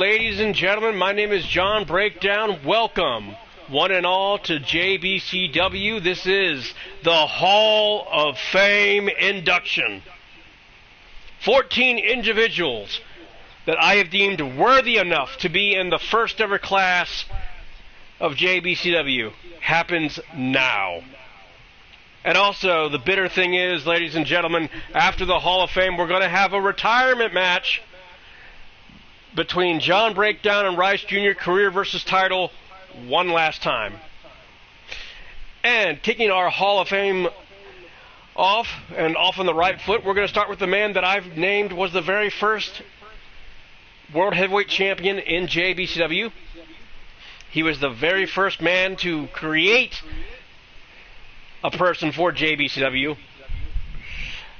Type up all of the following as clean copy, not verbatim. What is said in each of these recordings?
Ladies and gentlemen, my name is John Breakdown. Welcome, one and all, to Jbcw. This is the Hall of Fame induction. 14 individuals that I have deemed worthy enough to be in the first ever class of Jbcw happens now. And also, the bitter thing is, ladies and gentlemen, after the Hall of Fame, we're going to have a retirement match between John Breakdown and Rice Jr. career versus title one last time. And kicking our Hall of Fame off on the right foot, we're going to start with the man that I've named was the very first World Heavyweight Champion in Jbcw. He was the very first man to create a person for Jbcw.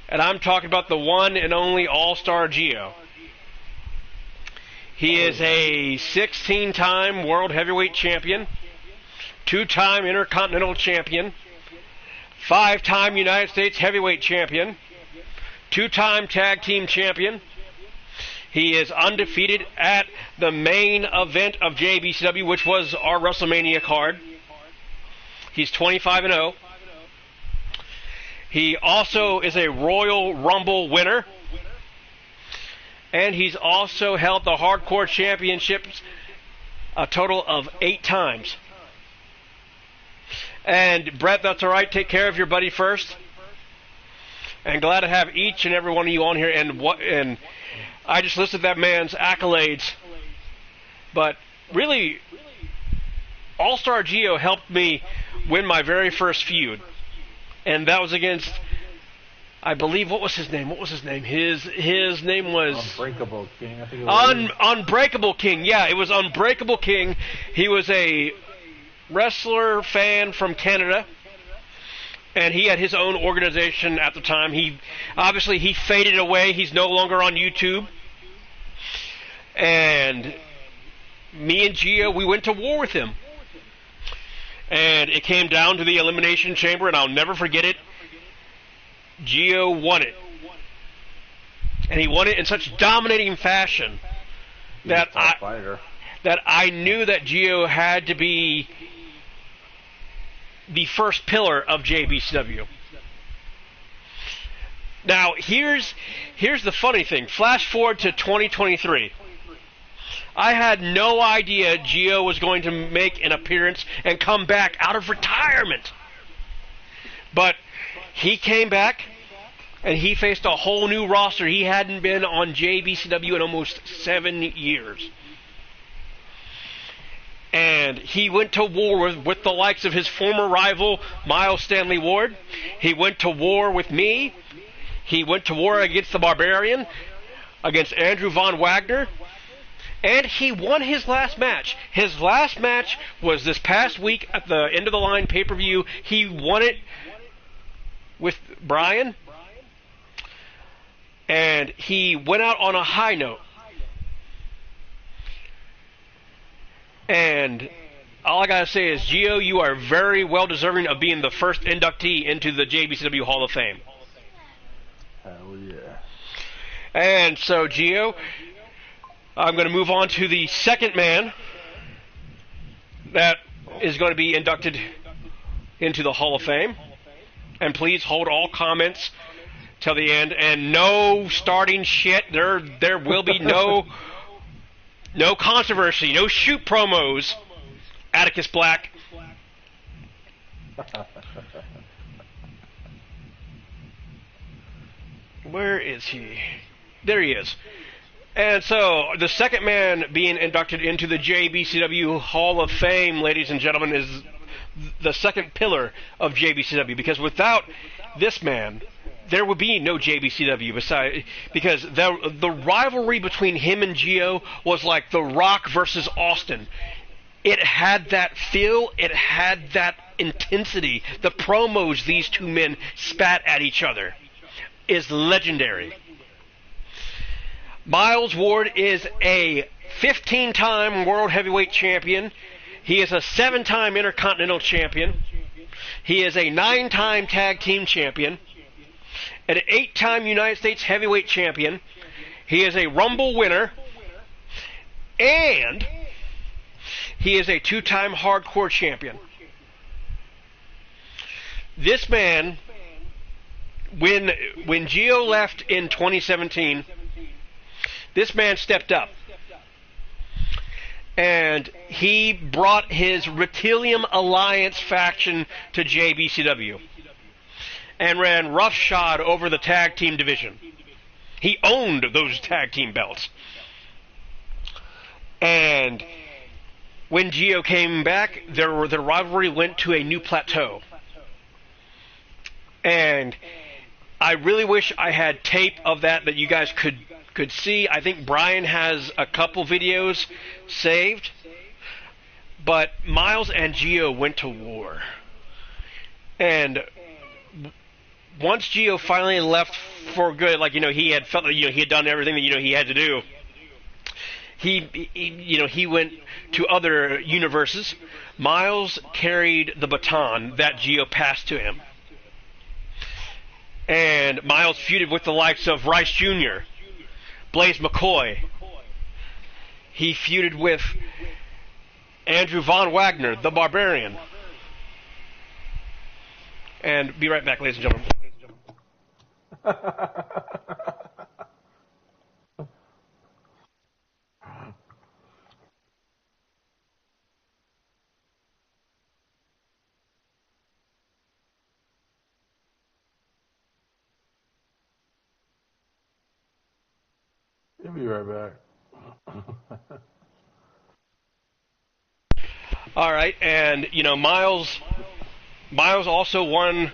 And I'm talking about the one and only All-Star Gio. He is a 16-time World Heavyweight Champion, 2-time Intercontinental Champion, 5-time United States Heavyweight Champion, 2-time Tag Team Champion. He is undefeated at the main event of Jbcw, which was our WrestleMania card. He's 25-0. He also is a Royal Rumble winner. And he's also held the Hardcore Championships a total of 8 times. And Brett, that's all right. Take care of your buddy first. And glad to have each and every one of you on here. And I just listed that man's accolades. But really, All-Star Gio helped me win my very first feud. And that was against, I believe, what was his name? His name was Unbreakable King. I think it was Unbreakable King. Yeah, it was Unbreakable King. He was a wrestler fan from Canada, and he had his own organization at the time. He faded away. He's no longer on YouTube. And me and Gio, we went to war with him. And it came down to the Elimination Chamber, and I'll never forget it. Gio won it. And he won it in such dominating fashion that I knew that Gio had to be the first pillar of Jbcw. Now, here's the funny thing. Flash forward to 2023. I had no idea Gio was going to make an appearance and come back out of retirement. But he came back, and he faced a whole new roster. He hadn't been on Jbcw in almost 7 years. And he went to war with the likes of his former rival, Miles Stanley Ward. He went to war with me. He went to war against the Barbarian, against Andrew Von Wagner. And he won his last match. His last match was this past week at the End of the Line pay-per-view. He won it with Brian. And he went out on a high note. And all I gotta say is, Gio, you are very well deserving of being the first inductee into the Jbcw Hall of Fame. Hell yeah. And so, Gio, I'm going to move on to the second man that is going to be inducted into the Hall of Fame. And please hold all comments till the end, and no starting shit. There will be no controversy, no shoot promos. Atticus Black. Where is he? There he is. And so, the second man being inducted into the Jbcw Hall of Fame, ladies and gentlemen, is the second pillar of Jbcw. Because without this man, there would be no Jbcw. Because the rivalry between him and Gio was like The Rock versus Austin. It had that feel. It had that intensity. The promos these two men spat at each other is legendary. Miles Ward is a 15-time World Heavyweight Champion. He is a 7-time Intercontinental Champion. He is a 9-time Tag Team Champion. An 8-time United States Heavyweight Champion. He is a Rumble winner. And he is a 2-time hardcore champion. This man, when Geo left in 2017, this man stepped up. And he brought his Reptilium Alliance faction to JBCW and ran roughshod over the tag team division. He owned those tag team belts. And when Geo came back, their rivalry went to a new plateau. And I really wish I had tape of that you guys could see. I think Brian has a couple videos saved. But Miles and Geo went to war. And once Geo finally left for good, he had felt that he had done everything that he had to do. He went to other universes. Miles carried the baton that Geo passed to him. And Miles feuded with the likes of Rice Jr., Blaze McCoy. He feuded with Andrew Von Wagner, the Barbarian. And be right back, ladies and gentlemen. He'll be right back. All right, and Miles also won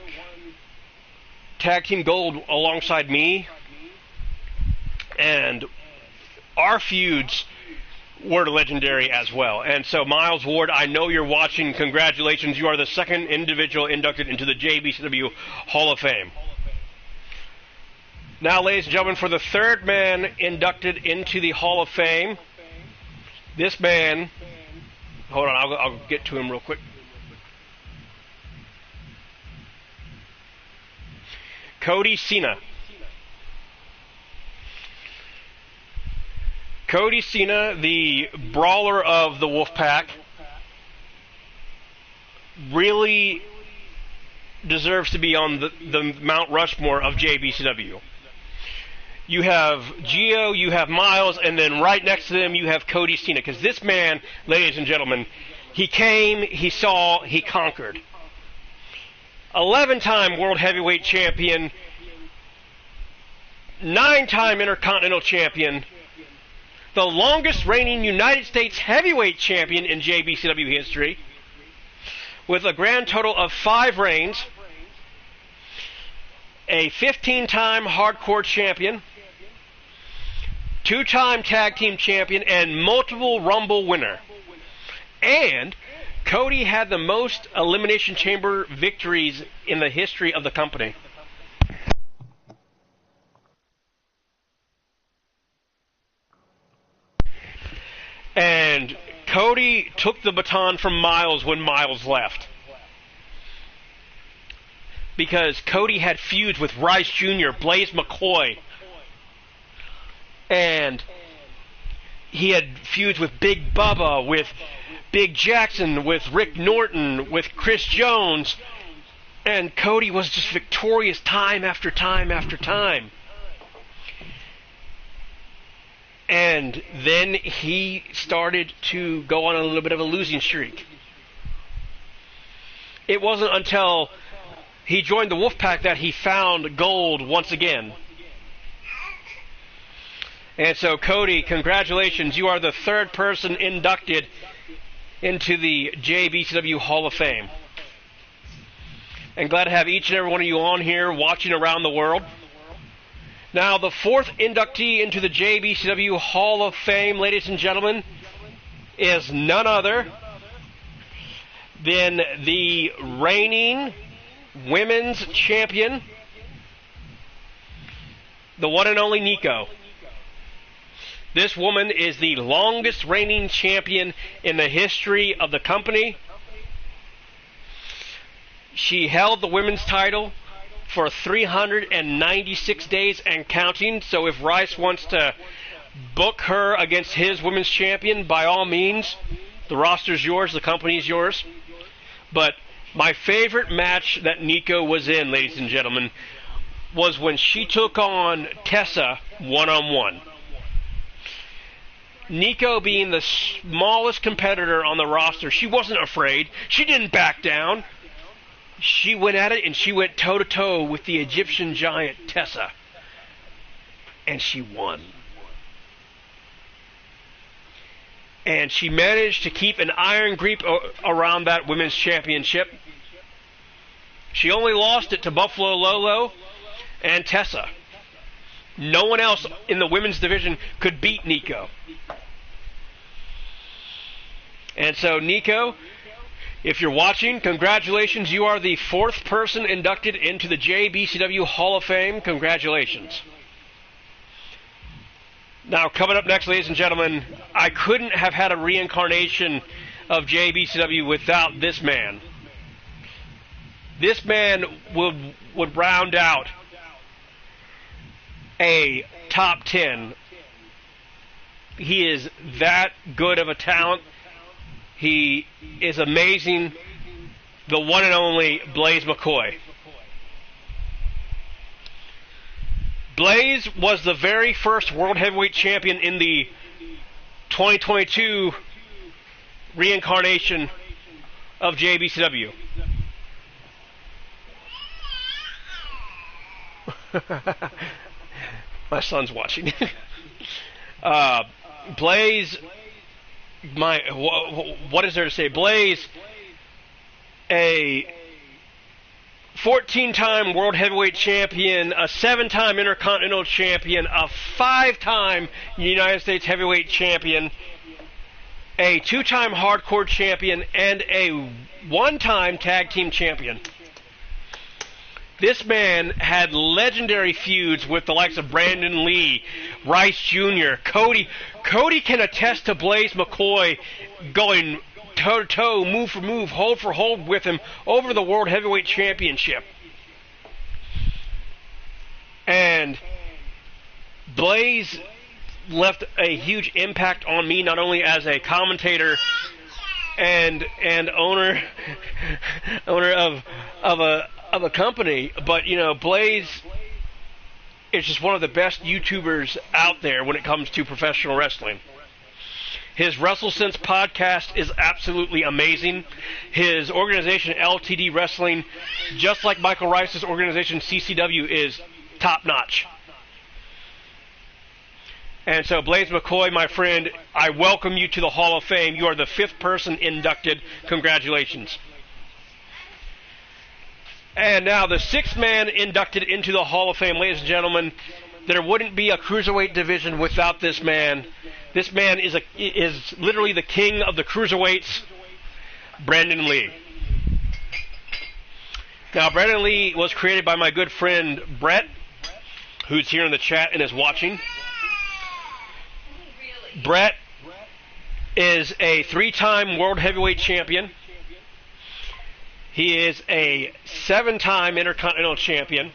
tag team gold alongside me, and our feuds were legendary as well. And so, Miles Ward, I know you're watching. Congratulations, you are the second individual inducted into the JBCW Hall of Fame. Now, ladies and gentlemen, for the third man inducted into the Hall of Fame, this man, hold on, I'll get to him real quick. Cody Cena. Cody Cena, the brawler of the Wolfpack, really deserves to be on the Mount Rushmore of JBCW. You have Geo, you have Miles, and then right next to them you have Cody Cena. Because this man, ladies and gentlemen, he came, he saw, he conquered. 11-time World Heavyweight Champion, 9-time Intercontinental Champion, the longest reigning United States Heavyweight Champion in JBCW history, with a grand total of 5 reigns, a 15-time Hardcore Champion, 2-time Tag Team Champion, and multiple Rumble winner. And Cody had the most Elimination Chamber victories in the history of the company. And Cody took the baton from Miles when Miles left. Because Cody had feuds with Rice Jr., Blaze McCoy, and he had feuds with Big Bubba, with Big Jackson, with Rick Norton, with Chris Jones, and Cody was just victorious time after time after time. And then he started to go on a little bit of a losing streak. It wasn't until he joined the Wolfpack that he found gold once again. And so, Cody, congratulations. You are the third person inducted into the JBCW Hall of Fame. And glad to have each and every one of you on here watching around the world. Now, the fourth inductee into the JBCW Hall of Fame, ladies and gentlemen, is none other than the reigning women's champion, the one and only Nico. This woman is the longest reigning champion in the history of the company. She held the women's title for 396 days and counting, so if Rice wants to book her against his women's champion, by all means. The roster's yours, the company's yours. But my favorite match that Nico was in, ladies and gentlemen, was when she took on Tessa one-on-one. Nico being the smallest competitor on the roster, she wasn't afraid. She didn't back down. She went at it, and she went toe-to-toe with the Egyptian giant Tessa. And she won. And she managed to keep an iron grip around that women's championship. She only lost it to Buffalo Lolo and Tessa. No one else in the women's division could beat Nico. And so, Nico, if you're watching, congratulations. You are the 4th person inducted into the JBCW Hall of Fame. Congratulations. Now, coming up next, ladies and gentlemen, I couldn't have had a reincarnation of JBCW without this man. This man would round out a top 10. He is that good of a talent. He is amazing. The one and only Blaze McCoy. Blaze was the very first World Heavyweight Champion in the 2022 reincarnation of JBCW. My son's watching. Blaze, what is there to say? Blaze, a 14-time World Heavyweight Champion, a 7-time Intercontinental Champion, a 5-time United States Heavyweight Champion, a 2-time Hardcore Champion, and a 1-time Tag Team Champion. This man had legendary feuds with the likes of Brandon Lee, Rice Jr., Cody. Cody can attest to Blaze McCoy going toe-to-toe, move for move, hold for hold with him over the World Heavyweight Championship. And Blaze left a huge impact on me, not only as a commentator and owner of a company, but Blaze is just one of the best YouTubers out there when it comes to professional wrestling. His WrestleSense podcast is absolutely amazing. His organization, LTD Wrestling, just like Michael Rice's organization, CCW, is top-notch. And so, Blaze McCoy, my friend, I welcome you to the Hall of Fame. You are the 5th person inducted. Congratulations. And now, the 6th man inducted into the Hall of Fame, ladies and gentlemen. There wouldn't be a cruiserweight division without this man. This man is literally the king of the cruiserweights, Brandon Lee. Now, Brandon Lee was created by my good friend Brett, who's here in the chat and is watching. Brett is a 3-time World Heavyweight Champion. He is a 7-time Intercontinental Champion.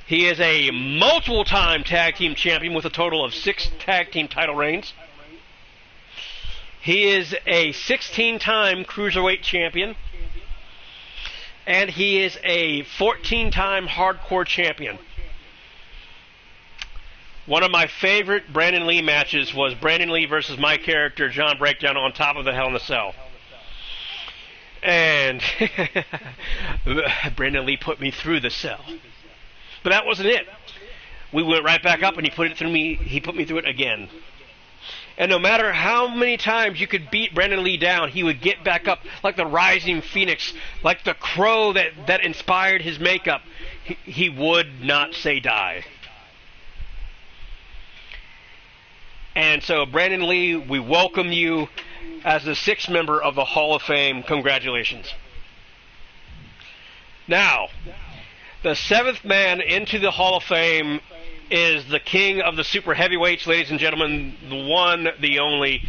He is a multiple-time Tag Team Champion with a total of 6 Tag Team title reigns. He is a 16-time Cruiserweight Champion. And he is a 14-time Hardcore Champion. One of my favorite Brandon Lee matches was Brandon Lee versus my character, John Breakdown, on top of the Hell in a Cell. And Brandon Lee put me through the cell. But that wasn't it. We went right back up, and he put me through it again. And no matter how many times you could beat Brandon Lee down, he would get back up like the rising phoenix, like the crow that inspired his makeup. He would not say die. And so, Brandon Lee, we welcome you as the 6th member of the Hall of Fame. Congratulations. Now, the 7th man into the Hall of Fame is the king of the super heavyweights, ladies and gentlemen, the one, the only,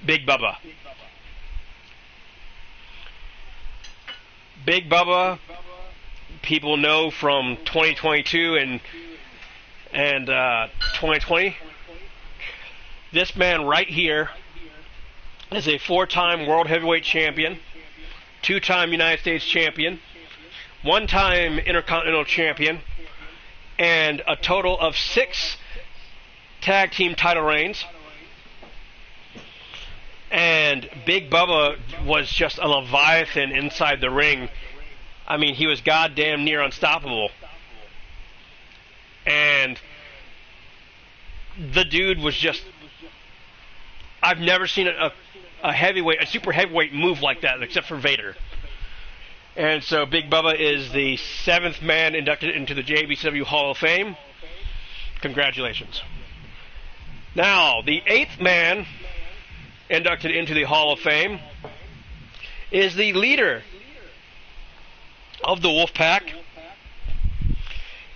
Big Bubba. Big Bubba, people know from 2022 and 2020. This man right here is a 4-time World Heavyweight Champion, 2-time United States Champion, 1-time Intercontinental Champion, and a total of 6 tag team title reigns. And Big Bubba was just a leviathan inside the ring. I mean, he was goddamn near unstoppable. And the dude was just... I've never seen a super heavyweight move like that, except for Vader. And so Big Bubba is the 7th man inducted into the Jbcw Hall of Fame. Congratulations. Now, the 8th man inducted into the Hall of Fame is the leader of the Wolfpack.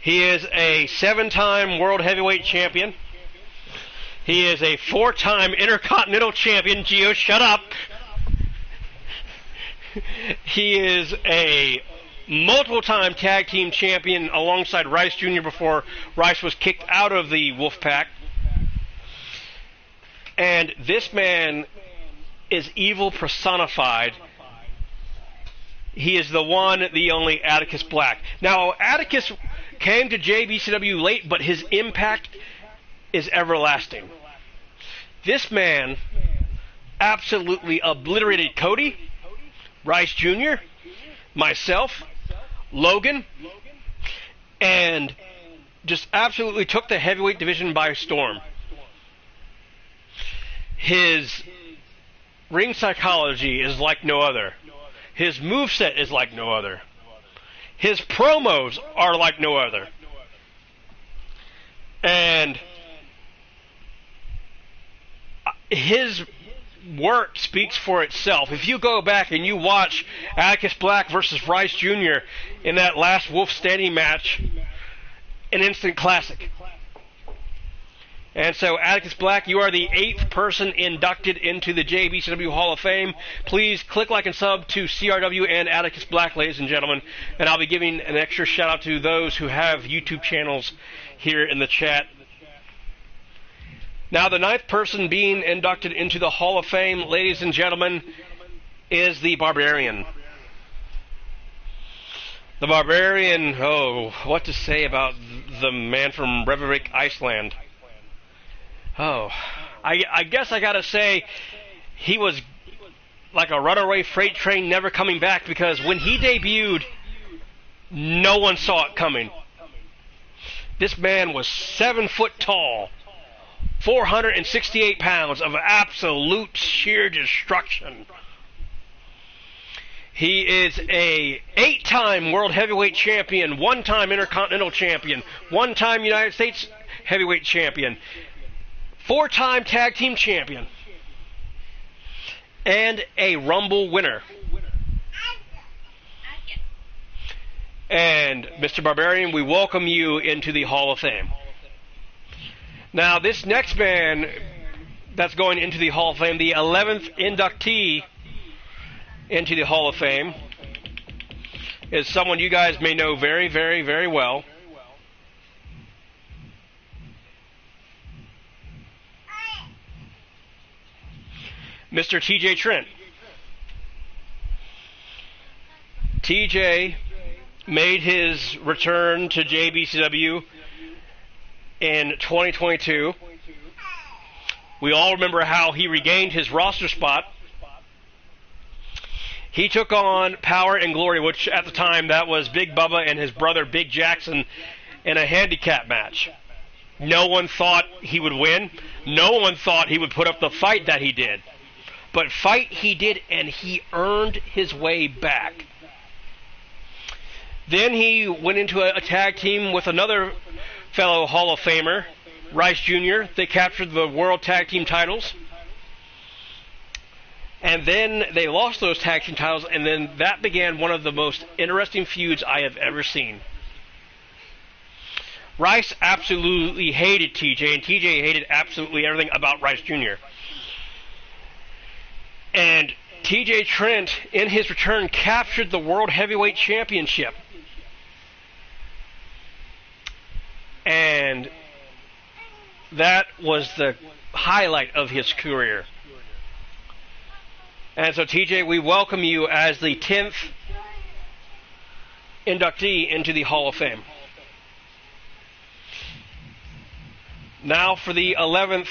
He is a 7-time World Heavyweight Champion. He is a 4-time Intercontinental Champion. Gio, shut up. He is a multiple-time Tag Team Champion alongside Rice Jr. before Rice was kicked out of the Wolfpack. And this man is evil personified. He is the one, the only Atticus Black. Now, Atticus came to JBCW late, but his impact is everlasting. This man absolutely obliterated Cody, Rice Jr., myself, Logan, and just absolutely took the heavyweight division by storm. His ring psychology is like no other. His moveset is like no other. His promos are like no other. And his work speaks for itself. If you go back and you watch Atticus Black versus Rice Jr. in that last Wolf Standing match, an instant classic. And so, Atticus Black, you are the 8th person inducted into the JBCW Hall of Fame. Please click like and sub to CRW and Atticus Black, ladies and gentlemen. And I'll be giving an extra shout out to those who have YouTube channels here in the chat. Now, the 9th person being inducted into the Hall of Fame, ladies and gentlemen, is the Barbarian. The Barbarian, oh, what to say about the man from Reykjavik, Iceland. Oh, I guess I gotta say, he was like a runaway freight train never coming back, because when he debuted, no one saw it coming. This man was 7 foot tall, 468 pounds of absolute sheer destruction. He is a 8-time World Heavyweight Champion, 1-time Intercontinental Champion, 1-time United States Heavyweight Champion, 4-time Tag Team Champion, and a Rumble winner. And, Mr. Barbarian, we welcome you into the Hall of Fame. Now, this next man that's going into the Hall of Fame, the 11th inductee into the Hall of Fame, is someone you guys may know very, very, very well. Mr. TJ Trent. TJ made his return to JBCW in 2022. We all remember how he regained his roster spot. He took on Power and Glory, which at the time that was Big Bubba and his brother Big Jackson in a handicap match. No one thought he would win. No one thought he would put up the fight that he did. But fight he did, and he earned his way back. Then he went into a tag team with another fellow Hall of Famer, Rice Jr. They captured the World Tag Team titles. And then they lost those tag team titles, and then that began one of the most interesting feuds I have ever seen. Rice absolutely hated TJ, and TJ hated absolutely everything about Rice Jr. And TJ Trent, in his return, captured the World Heavyweight Championship. And That was the highlight of his career. And so, TJ, we welcome you as the 10th inductee into the Hall of Fame. Now for the 11th.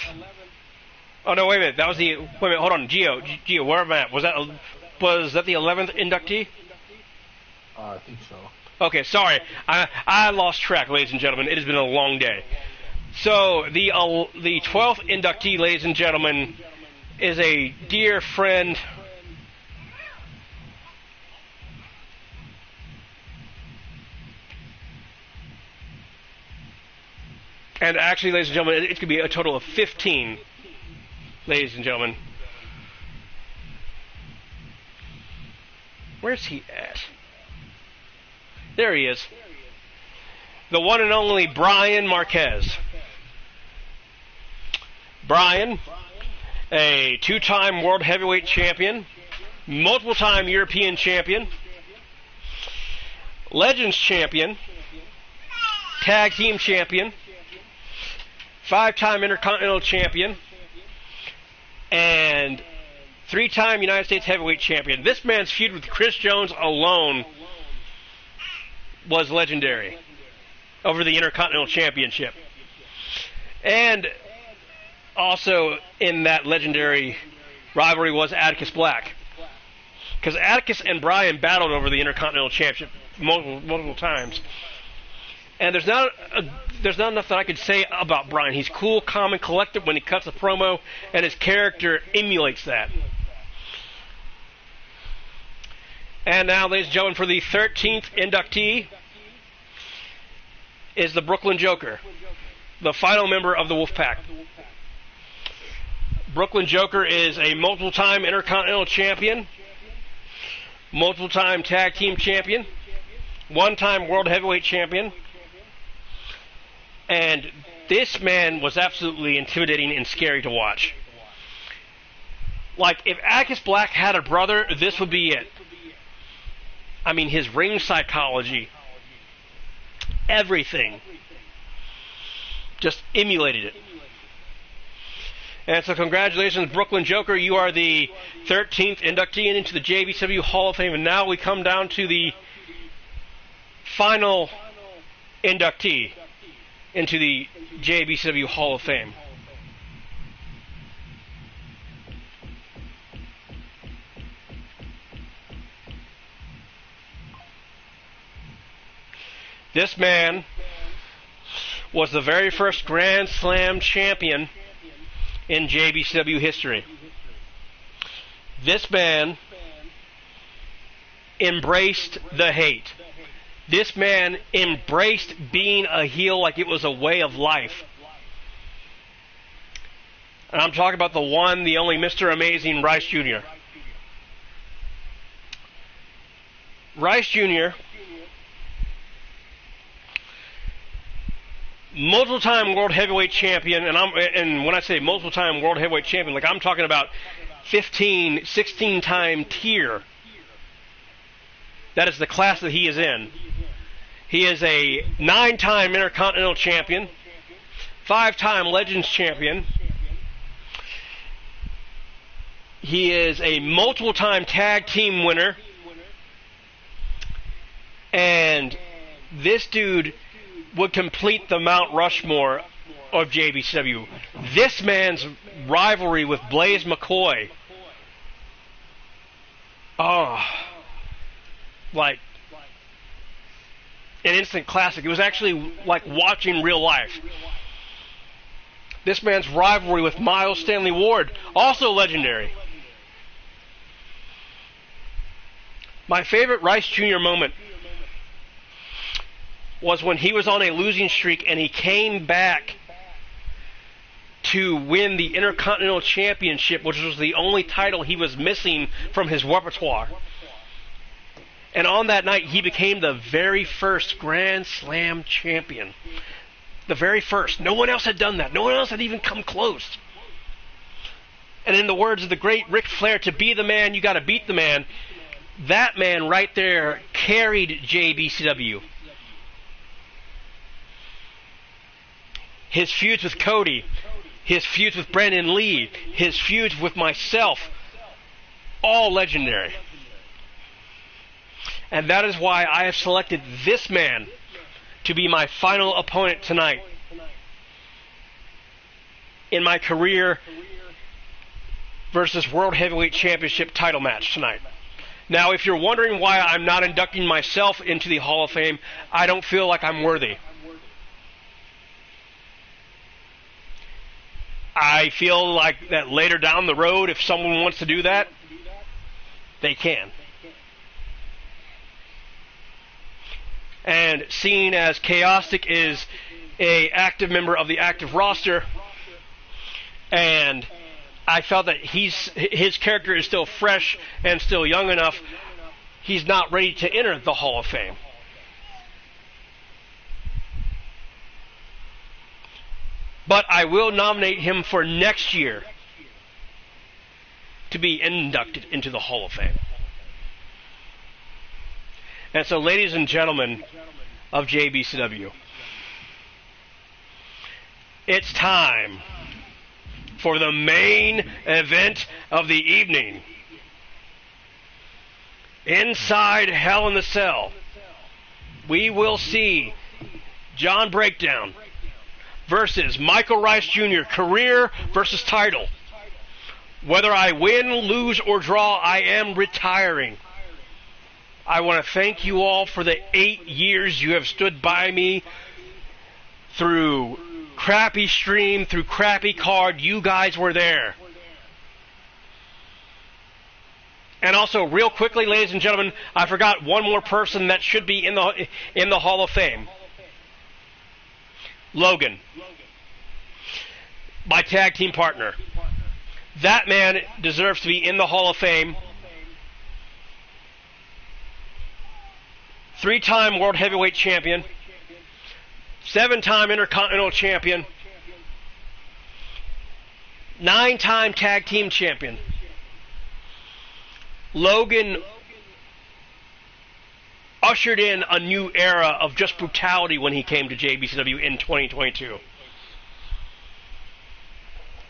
Oh, no, wait a minute. That was the... Wait a minute, hold on. Gio, where am I at? Was that the 11th inductee? I think so. Okay, sorry. I lost track, ladies and gentlemen. It has been a long day. So, the 12th inductee, ladies and gentlemen, is a dear friend... And actually, ladies and gentlemen, it could be a total of 15, ladies and gentlemen. Where's he at? There he is. The one and only Brian Marquez. Brian, a two-time world heavyweight champion, multiple-time European champion, Legends champion, tag team champion, 5-time Intercontinental champion, and 3-time United States heavyweight champion. This man's feud with Chris Jones alone was legendary over the Intercontinental Championship. And also in that legendary rivalry was Atticus Black. Because Atticus and Brian battled over the Intercontinental Championship multiple times. And there's not enough that I could say about Brian. He's cool, calm, and collected when he cuts a promo, and his character emulates that. And now, ladies and gentlemen, for the 13th inductee is the Brooklyn Joker, the final member of the Wolfpack. Brooklyn Joker is a multiple-time Intercontinental champion, multiple-time tag team champion, 1-time world heavyweight champion. And this man was absolutely intimidating and scary to watch. Like, if Atticus Black had a brother, this would be it. I mean, his ring psychology, everything, just emulated it. And so congratulations, Brooklyn Joker. You are the 13th inductee into the Jbcw Hall of Fame. And now we come down to the final inductee into the Jbcw Hall of Fame. This man was the very first Grand Slam champion in Jbcw history. This man embraced the hate. This man embraced being a heel like it was a way of life. And I'm talking about the one, the only Mr. Amazing Rice Jr. Rice Jr., multiple-time world heavyweight champion, and when I say multiple-time world heavyweight champion, like I'm talking about 15, 16-time tier. That is the class that he is in. He is a 9-time Intercontinental champion, 5-time Legends champion. He is a multiple-time tag team winner. And this dude would complete the Mount Rushmore of Jbcw. This man's rivalry with Blaze McCoy. Oh, like an instant classic. It was actually like watching real life. This man's rivalry with Miles Stanley Ward, also legendary. My favorite Rice Jr. moment was when he was on a losing streak and he came back to win the Intercontinental Championship, which was the only title he was missing from his repertoire. And on that night, he became the very first Grand Slam champion. The very first. No one else had done that. No one else had even come close. And in the words of the great Ric Flair, to be the man, you got to beat the man. That man right there carried Jbcw. his feuds with Cody, his feuds with Brandon Lee, his feuds with myself, all legendary. And that is why I have selected this man to be my final opponent tonight in my career versus World Heavyweight Championship title match tonight. Now, if you're wondering why I'm not inducting myself into the Hall of Fame, I don't feel like I'm worthy. I feel like that later down the road, if someone wants to do that, they can. And seeing as Chaostic is an active member of the active roster, and I felt that his character is still fresh and still young enough, he's not ready to enter the Hall of Fame. But I will nominate him for next year to be inducted into the Hall of Fame. And so, ladies and gentlemen of JBCW, it's time for the main event of the evening. Inside Hell in the Cell, we will see John Breakdown versus Michael Rice Jr., career versus title. Whether I win, lose, or draw, I am retiring. I want to thank you all for the 8 years you have stood by me through crappy stream, through crappy card. You guys were there. And also, real quickly, ladies and gentlemen, I forgot one more person that should be in the Hall of Fame. Logan, my tag team partner. That man deserves to be in the Hall of Fame. 3-time World Heavyweight Champion, 7-time Intercontinental Champion, 9-time Tag Team Champion. Logan ushered in a new era of just brutality when he came to JBCW in 2022.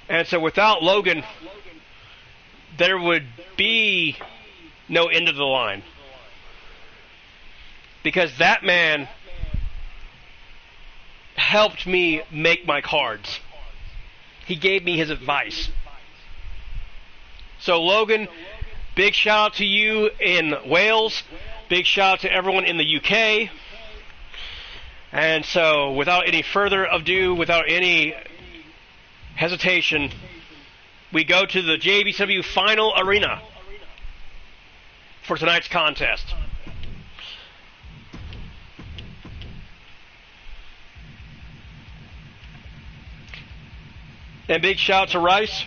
And so without Logan, there would be no end of the line. Because that man helped me make my cards. He gave me his advice. So Logan, big shout out to you in Wales. Big shout out to everyone in the UK. And so without any further ado, without any hesitation, we go to the JBCW Final Arena for tonight's contest. And big shout out to Rice,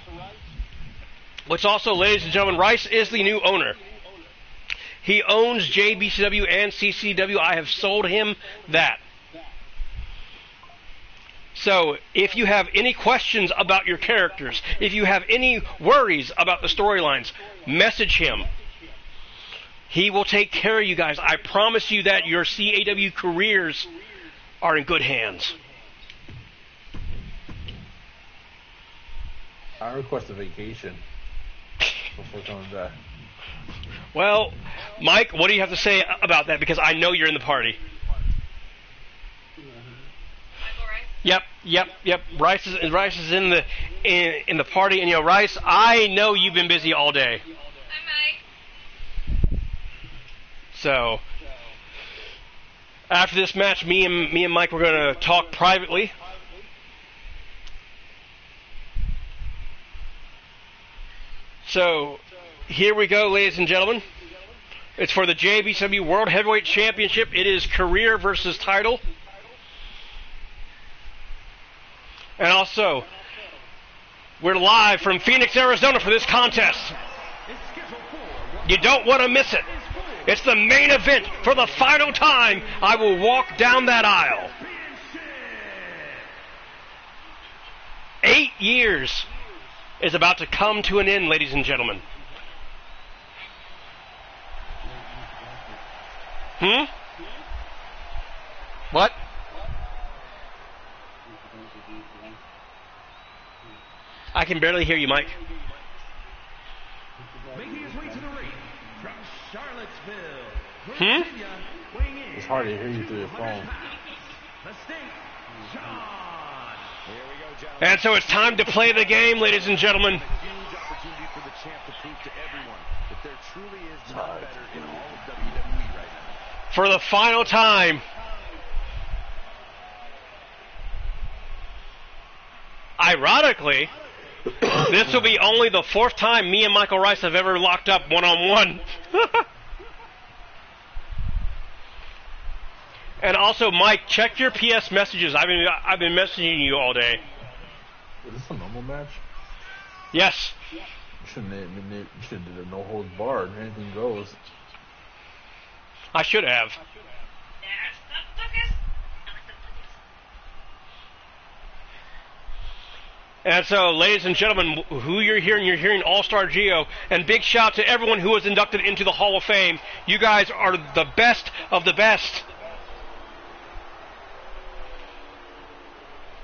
which also, ladies and gentlemen, Rice is the new owner. He owns JBCW and CCW. I have sold him that. So, if you have any questions about your characters, if you have any worries about the storylines, message him. He will take care of you guys. I promise you that your CAW careers are in good hands. I request a vacation before coming back. Well, Mike, what do you have to say about that? Because I know you're in the party. Yep. Rice is in the party, and Rice, I know you've been busy all day. Hi, Mike. So, after this match, me and Mike were going to talk privately. So, here we go, ladies and gentlemen. It's for the JBCW World Heavyweight Championship. It is career versus title. And also, we're live from Phoenix, Arizona for this contest. You don't want to miss it. It's the main event. For the final time, I will walk down that aisle. 8 years is about to come to an end, ladies and gentlemen. What? I can barely hear you, Mike. Making his way to the ring from Charlottesville, Virginia, weighing in. It's hard to hear you through your phone. The State, John. Here we go, John. And so it's time to play the game, ladies and gentlemen. A huge opportunity for the champ to prove to everyone that there truly is none better in all of WWE right now. For the final time. Ironically, this will be only the 4th time me and Michael Rice have ever locked up one-on-one. And also, Mike, check your PS messages. I've been messaging you all day. Is this a normal match? Yes. You should have did a no holds barred. Anything goes. I should have. And so, ladies and gentlemen, who you're hearing All-Star Geo, and big shout to everyone who was inducted into the Hall of Fame. You guys are the best of the best.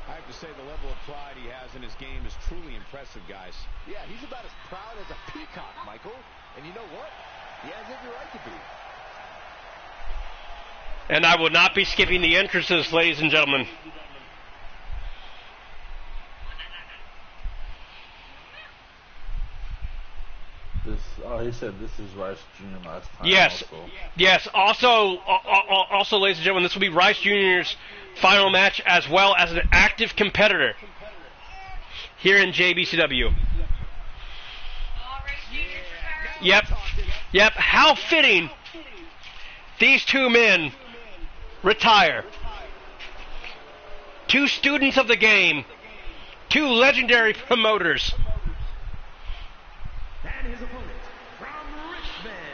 I have to say the level of pride he has in his game is truly impressive, guys. Yeah, he's about as proud as a peacock, Michael. And you know what? He has every right to be. And I will not be skipping the entrances, ladies and gentlemen. He said this is Rice Jr. last time. Yes. Also. Yes. Also, ladies and gentlemen, this will be Rice Jr.'s final match as well as an active competitor here in JBCW. Yep. How fitting these two men retire. Two students of the game. Two legendary promoters.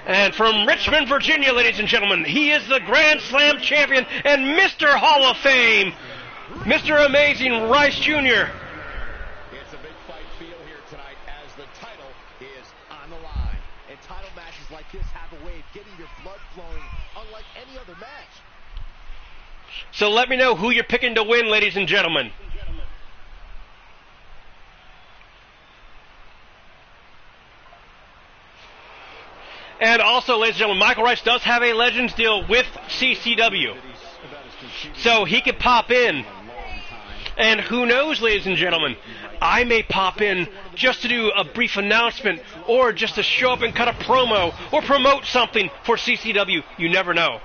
And from Richmond, Virginia, ladies and gentlemen, he is the Grand Slam champion and Mr. Hall of Fame, Mr. Amazing Rice Jr. It's a big fight feel here tonight as the title is on the line. And title matches like this have a way of getting your blood flowing unlike any other match. So let me know who you're picking to win, ladies and gentlemen. And also, ladies and gentlemen, Michael Rice does have a Legends deal with CCW. So he could pop in. And who knows, ladies and gentlemen, I may pop in just to do a brief announcement or just to show up and cut a promo or promote something for CCW. You never know.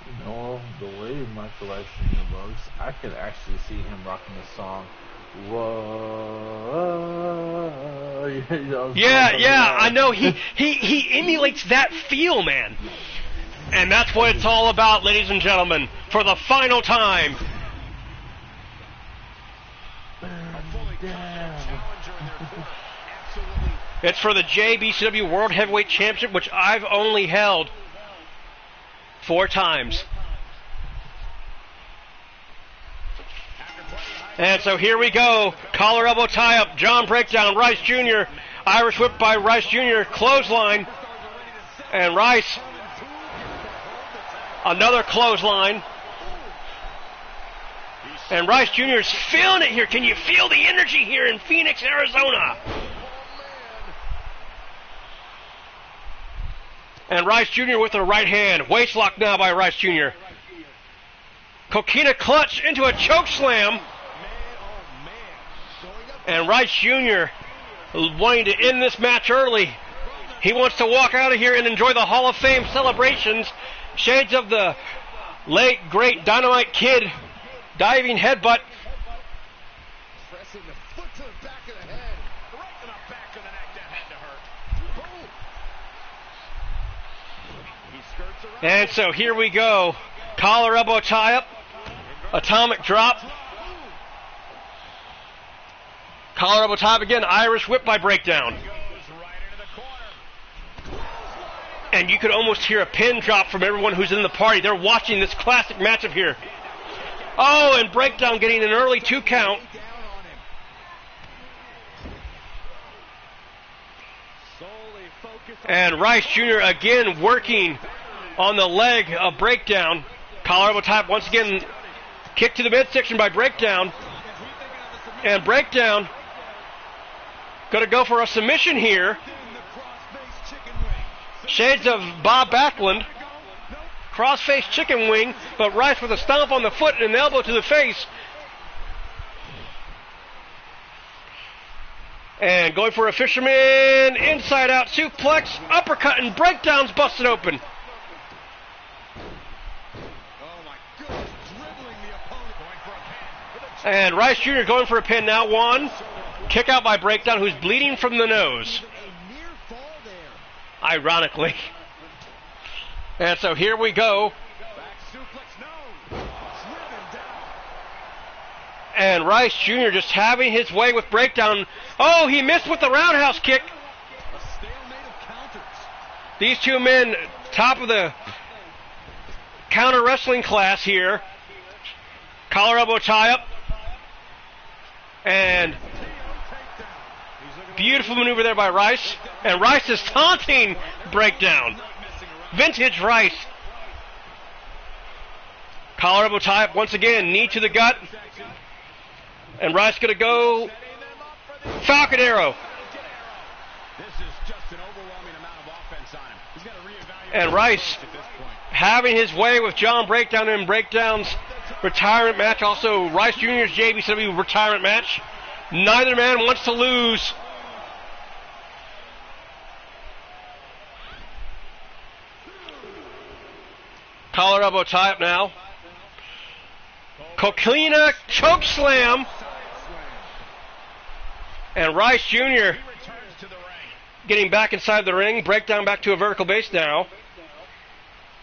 You know, the way Michael Rice Jr. looks, I could actually see him rocking the song. Whoa. Yeah, I know. He emulates that feel, man. And that's what it's all about, ladies and gentlemen, for the final time. It's for the JBCW World Heavyweight Championship, which I've only held 4 times. And so here we go. Collar elbow tie up. John breakdown. Rice Jr. Irish whip by Rice Jr. Clothesline. And Rice. Another clothesline. And Rice Jr. is feeling it here. Can you feel the energy here in Phoenix, Arizona? And Rice Jr. with the right hand. Waist lock now by Rice Jr. Coquina clutch into a choke slam. And Rice Jr. wanting to end this match early. He wants to walk out of here and enjoy the Hall of Fame celebrations. Shades of the late, great Dynamite Kid diving headbutt. Pressing the foot to the back of the head. Right in the back of the neck that had to hurt. Boom. He skirts around. And so here we go. Collar elbow tie up. Atomic drop. Collar elbow tie up again. Irish whip by breakdown. And you could almost hear a pin drop from everyone who's in the party. They're watching this classic matchup here. Oh, and breakdown getting an early 2 count. And Rice Jr. again working on the leg of breakdown. Collar elbow tie up once again. Kick to the midsection by breakdown. And Breakdown going to go for a submission here. Shades of Bob Backlund. Cross-face chicken wing, but Rice with a stomp on the foot and an elbow to the face. And going for a fisherman, inside-out suplex, uppercut, and Breakdown's busted open. And Rice Jr. going for a pin now. One. Kick out by Breakdown, who's bleeding from the nose. Ironically. And so here we go. And Rice Jr. just having his way with Breakdown. Oh, he missed with the roundhouse kick. These two men, top of the counter wrestling class here. Collar elbow tie up. And beautiful maneuver there by Rice. And Rice is taunting Breakdown. Vintage Rice. Collar elbow tie up once again. Knee to the gut. And Rice going to go Falcon Arrow. And Rice having his way with John Breakdown in Breakdown's retirement match. Also Rice Jr.'s JBCW retirement match. Neither man wants to lose. Collar elbow tie up now. Coquina choke slam. And Rice Jr. getting back inside the ring. Breakdown back to a vertical base now.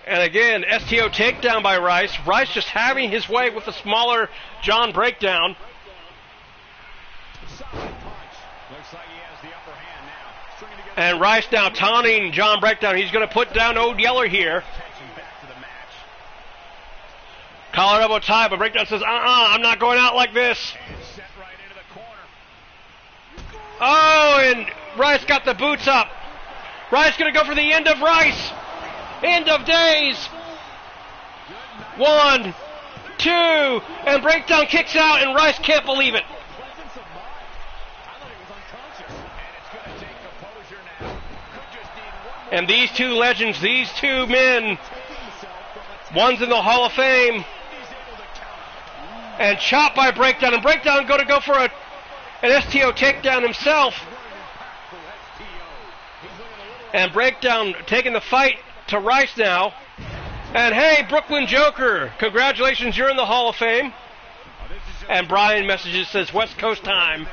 And again, STO takedown by Rice. Rice just having his way with the smaller John Breakdown. And Rice now taunting John Breakdown. He's going to put down Old Yeller here. Collar elbow tie, but Breakdown says, I'm not going out like this. Oh, and Rice got the boots up. Rice going to go for the end of Rice. End of days. 1, 2, and Breakdown kicks out, and Rice can't believe it. And these two legends, these two men, one's in the Hall of Fame, and chopped by Breakdown, and Breakdown going to go for an STO takedown himself. And Breakdown taking the fight to Rice now. And hey, Brooklyn Joker, congratulations, you're in the Hall of Fame. And Brian messages, says West Coast time.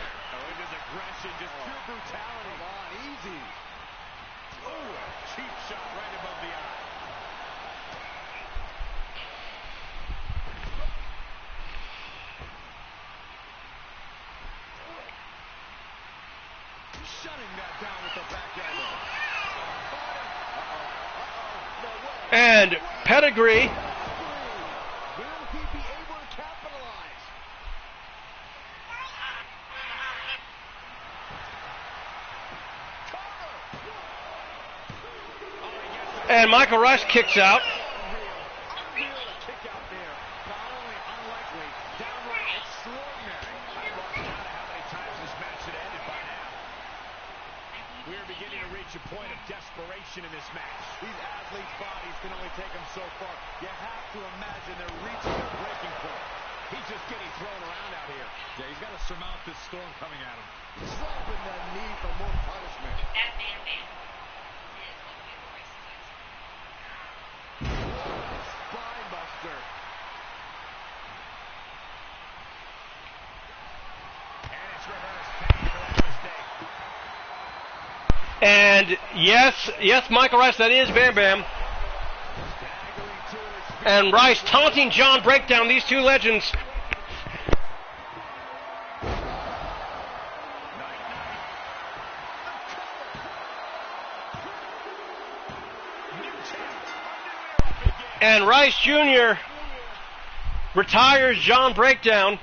And Pedigree. And Michael Rice kicks out. A point of desperation in this match. These athletes' bodies can only take them so far. You have to imagine they're reaching their breaking point. He's just getting thrown around out here. Yeah, he's got to surmount this storm coming at him. Slapping that knee for more punishment. That man is what your voice is. Spine buster. And it's reversed. Pain for that mistake. And yes, Michael Rice, that is Bam Bam. And Rice taunting John Breakdown, these two legends. And Rice Jr. retires John Breakdown.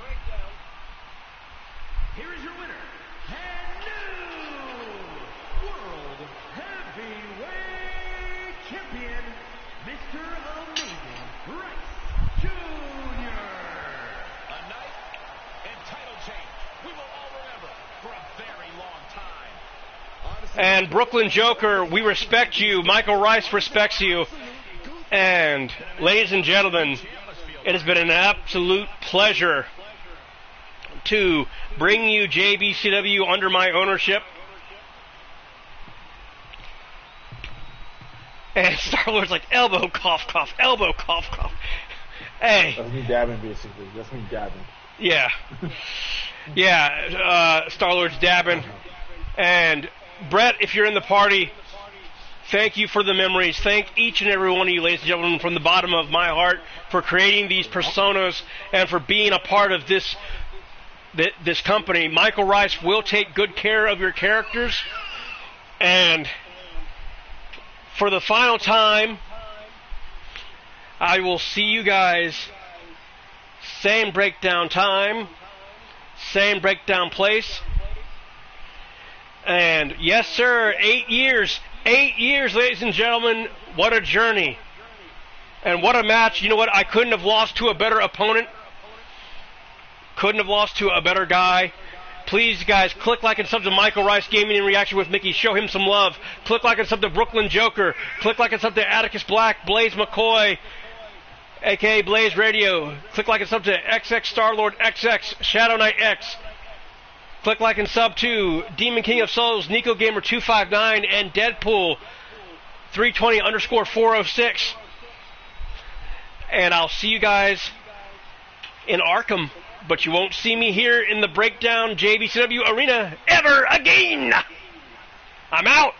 And Brooklyn Joker, we respect you. Michael Rice respects you. And ladies and gentlemen, it has been an absolute pleasure to bring you JBCW under my ownership. And Star-Lord's like, elbow, cough, cough, elbow, cough, cough. Hey. That's me dabbing, basically. That's me dabbing. Yeah. Yeah, Star-Lord's dabbing. And Brett, if you're in the party, thank you for the memories. Thank each and every one of you, ladies and gentlemen, from the bottom of my heart for creating these personas and for being a part of this company. Michael Rice will take good care of your characters. And for the final time, I will see you guys same breakdown time, same breakdown place. And yes, sir, 8 years. 8 years, ladies and gentlemen. What a journey. And what a match. You know what? I couldn't have lost to a better opponent. Couldn't have lost to a better guy. Please, guys, click like and sub to Michael Rice Gaming and Reaction with Mickey. Show him some love. Click like and sub to Brooklyn Joker. Click like and sub to Atticus Black, Blaze McCoy, a.k.a. Blaze Radio. Click like and sub to XX Star-Lord XX, Shadow Knight X. Click like and sub to Demon King of Souls, Nico Gamer 259, and Deadpool 320_406. And I'll see you guys in Arkham, but you won't see me here in the Breakdown JBCW Arena ever again. I'm out.